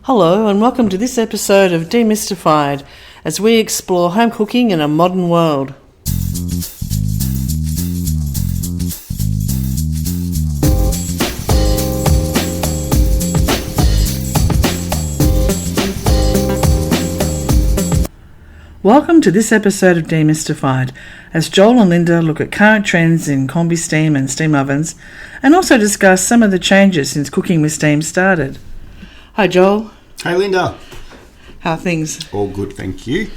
Hello and welcome to this episode of Demystified as we explore home cooking in a modern world. Welcome to this episode of Demystified as Joel and Linda look at current trends in combi steam and steam ovens and also discuss some of the changes since cooking with steam started. Hi Joel. Hey Linda. How are things? All good, thank you.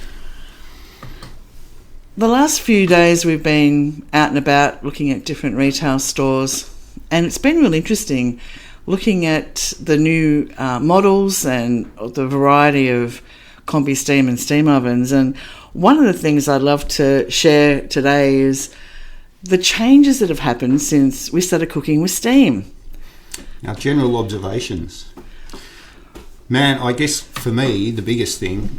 The last few days we've been out and about looking at different retail stores, and it's been really interesting looking at the new models and the variety of combi steam and steam ovens. And one of the things I'd love to share today is the changes that have happened since we started cooking with steam. Now, general observations. Man, I guess for me, the biggest thing,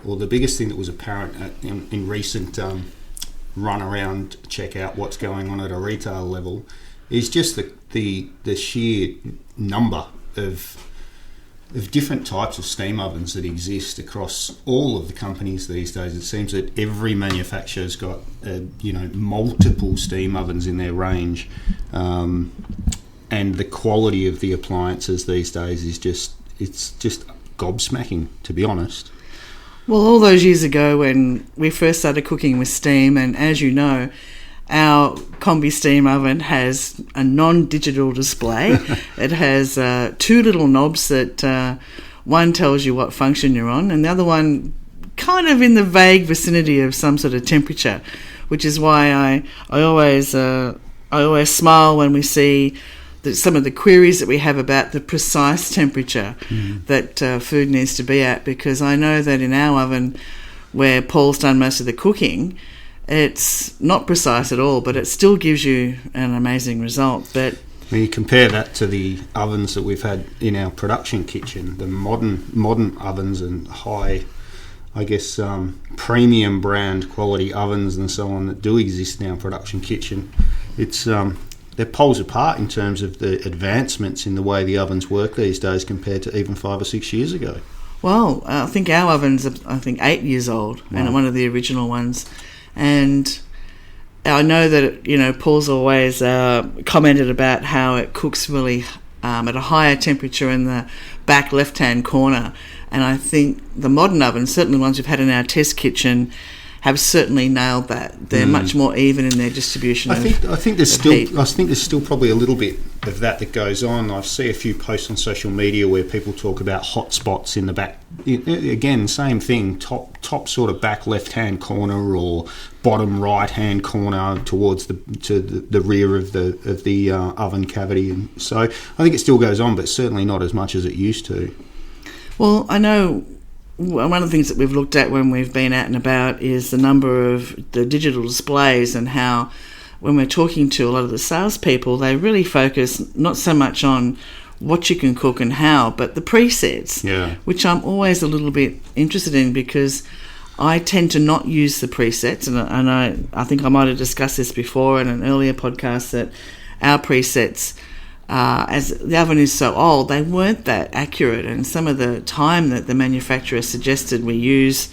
the biggest thing that was apparent in recent run around, check out what's going on at a retail level, is just the sheer number of different types of steam ovens that exist across all of the companies these days. It seems that every manufacturer's got multiple steam ovens in their range, and the quality of the appliances these days is just gobsmacking, to be honest. Well, all those years ago when we first started cooking with steam, and as you know, our combi steam oven has a non-digital display. It has two little knobs that one tells you what function you're on and the other one kind of in the vague vicinity of some sort of temperature, which is why I always smile when we see some of the queries that we have about the precise temperature that food needs to be at, because I know that in our oven, where Paul's done most of the cooking, it's not precise at all, but it still gives you an amazing result. But when you compare that to the ovens that we've had in our production kitchen, the modern ovens and high, I guess, premium brand quality ovens and so on that do exist in our production kitchen, it's they're poles apart in terms of the advancements in the way the ovens work these days compared to even 5 or 6 years ago. Well, I think our oven's 8 years old. Wow. And one of the original ones. And I know that, Paul's always commented about how it cooks really at a higher temperature in the back left-hand corner. And I think the modern ovens, certainly the ones we've had in our test kitchen, have certainly nailed that. They're much more even in their distribution. I think there's still probably a little bit of that goes on. I see a few posts on social media where people talk about hot spots in the back. Again, same thing. Top sort of back left-hand corner or bottom right-hand corner towards the rear of the oven cavity. And so I think it still goes on, but certainly not as much as it used to. Well, I know. One of the things that we've looked at when we've been out and about is the number of the digital displays, and how when we're talking to a lot of the salespeople, they really focus not so much on what you can cook and how, but the presets, which I'm always a little bit interested in, because I tend to not use the presets, and I think I might have discussed this before in an earlier podcast, that our presets, as the oven is so old, they weren't that accurate, and some of the time that the manufacturer suggested we use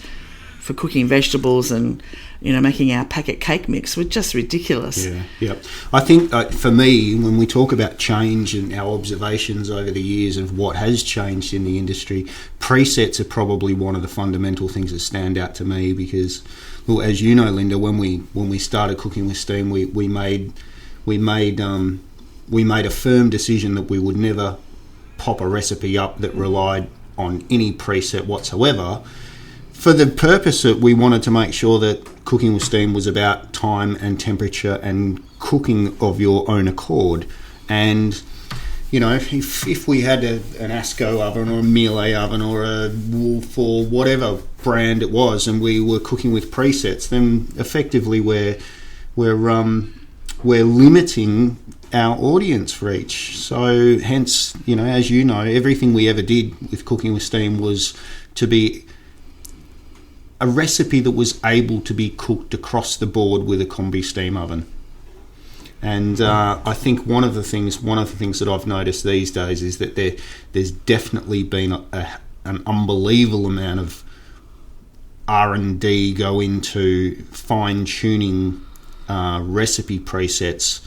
for cooking vegetables and making our packet cake mix were just ridiculous. Yeah. I think for me, when we talk about change and our observations over the years of what has changed in the industry, presets are probably one of the fundamental things that stand out to me, because, well, as you know, Linda, when we started cooking with steam, we made a firm decision that we would never pop a recipe up that relied on any preset whatsoever, for the purpose that we wanted to make sure that cooking with steam was about time and temperature and cooking of your own accord. And, if we had an Asco oven or a Miele oven or a Wolf or whatever brand it was, and we were cooking with presets, then effectively we're limiting our audience for each. So hence, as you know, everything we ever did with cooking with steam was to be a recipe that was able to be cooked across the board with a combi steam oven. And I think one of the things that I've noticed these days is that there's definitely been an unbelievable amount of R&D go into fine-tuning recipe presets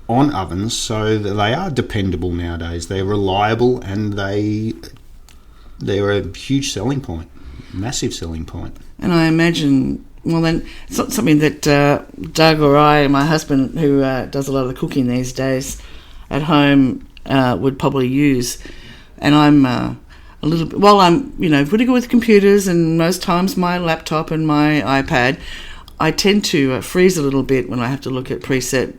on ovens so that they are dependable nowadays. They're reliable, and they're a huge selling point, massive selling point. And I imagine, well, then it's not something that Doug or I, my husband, who does a lot of the cooking these days at home, would probably use. And I'm a little bit, while I'm, pretty good with computers, and most times my laptop and my iPad, I tend to freeze a little bit when I have to look at preset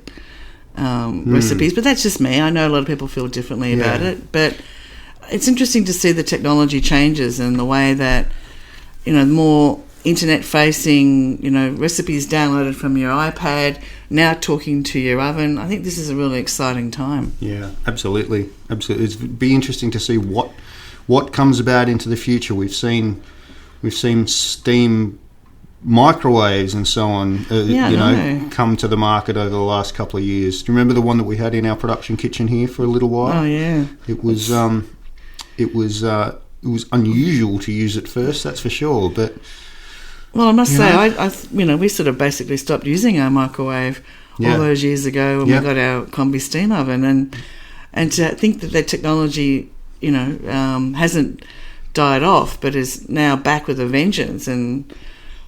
recipes. But that's just me. I know a lot of people feel differently about it. But it's interesting to see the technology changes and the way that, more internet-facing, recipes downloaded from your iPad, now talking to your oven. I think this is a really exciting time. Yeah, absolutely. It'd be interesting to see what comes about into the future. We've seen steam microwaves and so on, come to the market over the last couple of years. Do you remember the one that we had in our production kitchen here for a little while? Oh yeah, it was unusual to use at first, that's for sure. But well, I must say, we sort of basically stopped using our microwave all those years ago when we got our combi steam oven, and to think that technology, hasn't died off, but is now back with a vengeance, and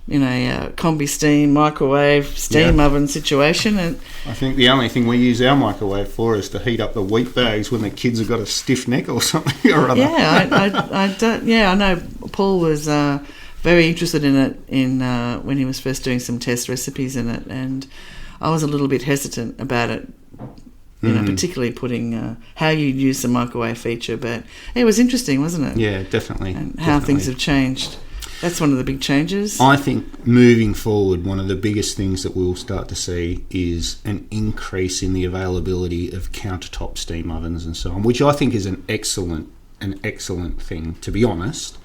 combi steam, microwave, steam oven situation. And I think the only thing we use our microwave for is to heat up the wheat bags when the kids have got a stiff neck or something or other. I know Paul was very interested in it when he was first doing some test recipes in it, and I was a little bit hesitant about it, particularly putting how you'd use the microwave feature, but it was interesting, wasn't it? Yeah, definitely. And how things have changed. That's one of the big changes. I think moving forward, one of the biggest things that we'll start to see is an increase in the availability of countertop steam ovens and so on, which I think is an excellent thing, to be honest.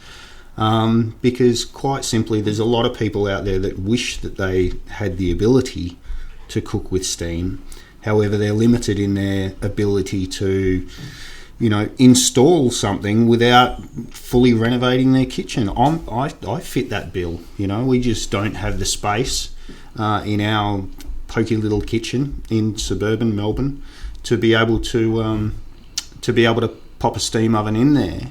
Because quite simply, there's a lot of people out there that wish that they had the ability to cook with steam. However, they're limited in their ability to, install something without fully renovating their kitchen. I fit that bill. We just don't have the space in our pokey little kitchen in suburban Melbourne to be able to pop a steam oven in there.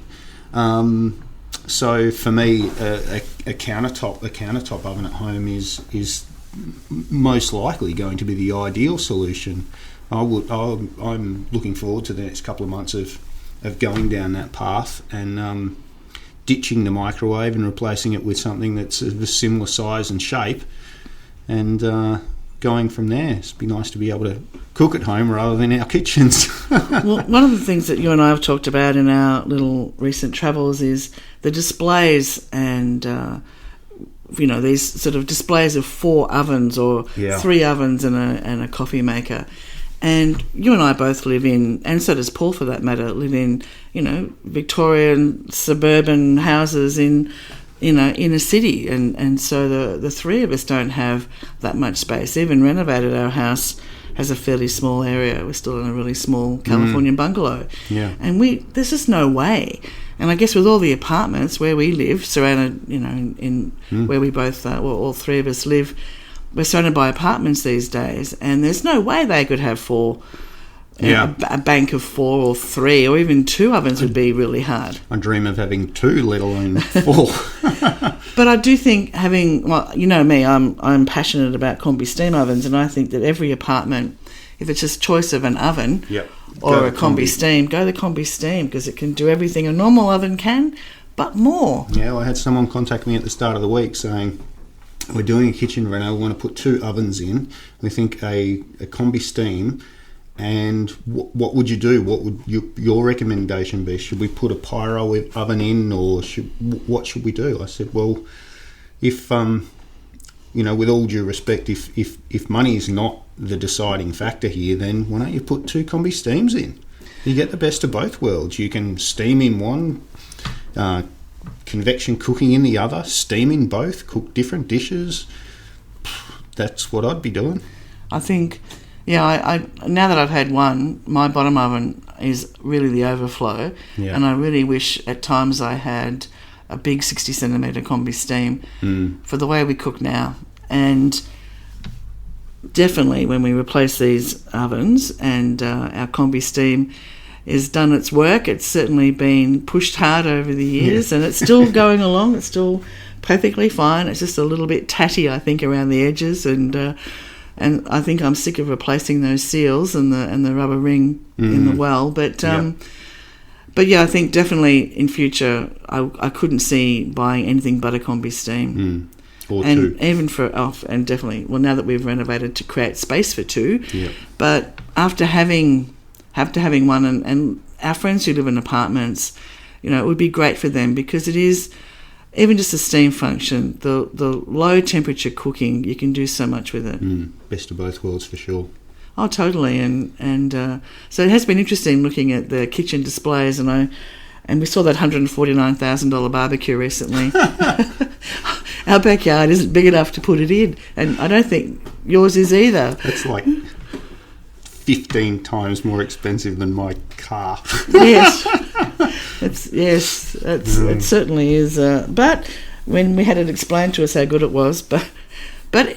So for me, a countertop oven at home is most likely going to be the ideal solution. I'm looking forward to the next couple of months of going down that path and ditching the microwave and replacing it with something that's of a similar size and shape, and going from there. It'd be nice to be able to cook at home rather than in our kitchens. Well, one of the things that you and I have talked about in our little recent travels is the displays and these sort of displays of 4 ovens or 3 ovens and a coffee maker. And you and I both live in, and so does Paul for that matter, live in, Victorian suburban houses in a city. And so the 3 of us don't have that much space. Even renovated, our house has a fairly small area. We're still in a really small Californian bungalow. Yeah. And there's just no way. And I guess with all the apartments where we live, surrounded, in where we both, all 3 of us live, we're surrounded by apartments these days, and there's no way they could have 4. A bank of 4 or 3 or even 2 ovens would be really hard. I dream of having 2, let alone 4. But I do think having, me, I'm passionate about combi steam ovens, and I think that every apartment, if it's just choice of an oven or a combi steam, go the combi steam, because it can do everything a normal oven can, but more. Yeah, I had someone contact me at the start of the week saying, we're doing a kitchen reno, we want to put 2 ovens in. We think a combi steam, and what would you do? What would your recommendation be? Should we put a pyro oven in, or what should we do? I said, well, if with all due respect, if money is not the deciding factor here, then why don't you put 2 combi steams in? You get the best of both worlds. You can steam in one, convection cooking in the other, steam in both, cook different dishes. That's what I'd be doing. I think Yeah, I now that I've had one, my bottom oven is really the overflow, and I really wish at times I had a big 60 centimetre combi steam for the way we cook now. And definitely when we replace these ovens and our combi steam has done its work, it's certainly been pushed hard over the years, and it's still going along. It's still perfectly fine. It's just a little bit tatty, I think, around the edges, and I think I'm sick of replacing those seals and the rubber ring in the well. But yeah, I think definitely in future I couldn't see buying anything but a combi steam. Or and two. Even and definitely, well, now that we've renovated to create space for two, but after having one, and our friends who live in apartments, it would be great for them, because it is, even just the steam function, the low temperature cooking, you can do so much with it. Best of both worlds for sure. Oh, totally. And so it has been interesting looking at the kitchen displays, and we saw that $149,000 barbecue recently. Our backyard isn't big enough to put it in, and I don't think yours is either. It's like 15 times more expensive than my car. Yes, it certainly is. But when we had it explained to us how good it was, but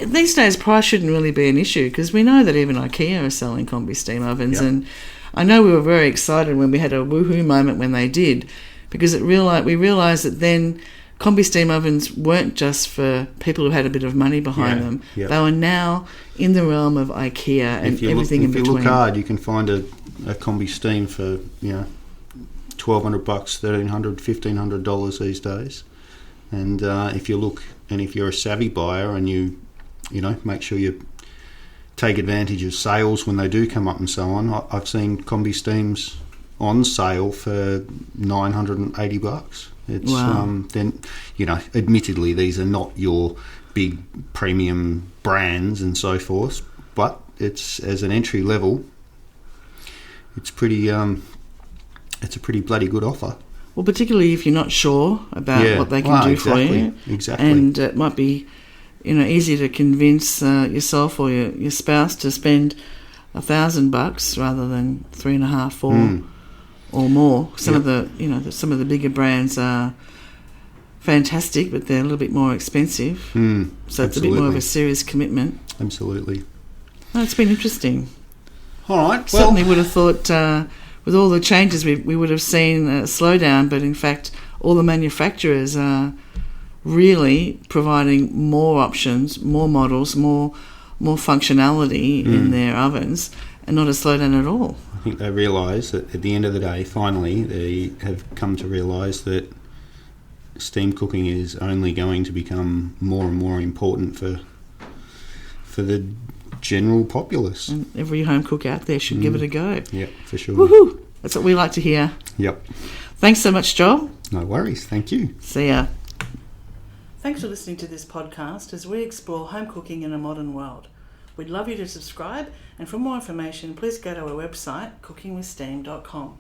these days price shouldn't really be an issue, because we know that even IKEA are selling combi steam ovens, and I know we were very excited when we had a woohoo moment when they did, because we realised that then combi steam ovens weren't just for people who had a bit of money behind them. Yep. They were now in the realm of IKEA and everything in between. If you look hard, you can find a combi steam for $1,200, $1,300, $1,500 these days. And if you're a savvy buyer and you make sure you take advantage of sales when they do come up and so on, I've seen combi steams on sale for $980. It's then admittedly these are not your big premium brands and so forth, but it's, as an entry level, it's pretty it's a pretty bloody good offer. Well, particularly if you're not sure about what they can do for you. Exactly. And it might be easy to convince yourself or your spouse to spend $1,000 rather than $3,500, $4,000 or more. Some of the bigger brands are fantastic, but they're a little bit more expensive. So it's a bit more of a serious commitment. Absolutely. Oh, it's been interesting. All right. Well, certainly would have thought with all the changes we would have seen a slowdown, but in fact all the manufacturers are really providing more options, more models, more functionality in their ovens, and not a slowdown at all. I think they realise that at the end of the day, finally, they have come to realise that steam cooking is only going to become more and more important for the general populace. And every home cook out there should give it a go. Yep, for sure. Woohoo! That's what we like to hear. Yep. Thanks so much, Joel. No worries. Thank you. See ya. Thanks for listening to this podcast as we explore home cooking in a modern world. We'd love you to subscribe, and for more information, please go to our website, cookingwithsteam.com.